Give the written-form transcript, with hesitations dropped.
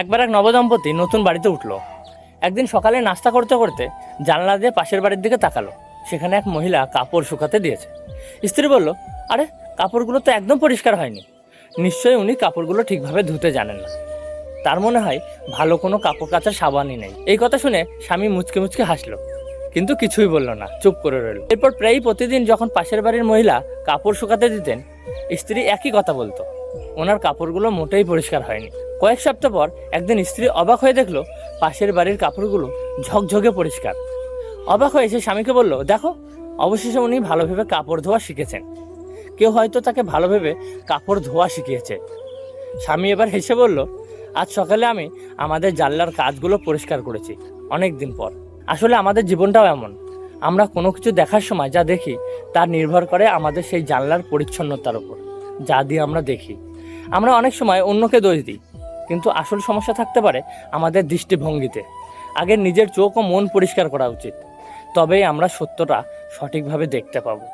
একবার এক নবদম্পতি নতুন বাড়িতে উঠলো। একদিন সকালে নাস্তা করতে করতে জানলা দিয়ে পাশের বাড়ির দিকে তাকালো। সেখানে এক মহিলা কাপড় শুকাতে দিয়েছে। স্ত্রী বলল, আরে কাপড়গুলো তো একদম পরিষ্কার হয়নি। নিশ্চয়ই উনি কাপড়গুলো ঠিকভাবে ধুতে জানেন না। তার মনে হয় ভালো কোনো কাপড় কাচার সাবানই নেই। এই কথা শুনে স্বামী মুচকে মুচকে হাসলো, কিন্তু কিছুই বলল না, চুপ করে রইল। এরপর প্রায়ই প্রতিদিন যখন পাশের বাড়ির মহিলা কাপড় শুকাতে দিতেন, স্ত্রী একই কথা বলতো, ওনার কাপড়গুলো মোটেই পরিষ্কার হয়নি। কয়েক সপ্তাহ পর একদিন স্ত্রী অবাক হয়ে দেখলো পাশের বাড়ির কাপড়গুলো ঝকঝকে পরিষ্কার। অবাক হয়ে সে স্বামীকে বলল, দেখো, অবশেষে উনি ভালোভাবে কাপড় ধোয়া শিখেছেন। কেউ হয়তো তাকে ভালোভাবে কাপড় ধোয়া শিখিয়েছে। স্বামী এবার হেসে বলল, আজ সকালে আমি আমাদের জানলার কাজগুলো পরিষ্কার করেছি, অনেক দিন পর। আসলে আমাদের জীবনটাও এমন, আমরা কোনো কিছু দেখার সময় যা দেখি তা নির্ভর করে আমাদের সেই জানলার পরিচ্ছন্নতার উপর। যা দিয়ে আমরা দেখি, আমরা অনেক সময় অন্যকে দোষ দিই, কিন্তু আসল সমস্যা থাকতে পারে আমাদের দৃষ্টিভঙ্গিতে। আগে নিজের চোখ ও মন পরিষ্কার করা উচিত, তবেই আমরা সত্যটা সঠিকভাবে দেখতে পাবো।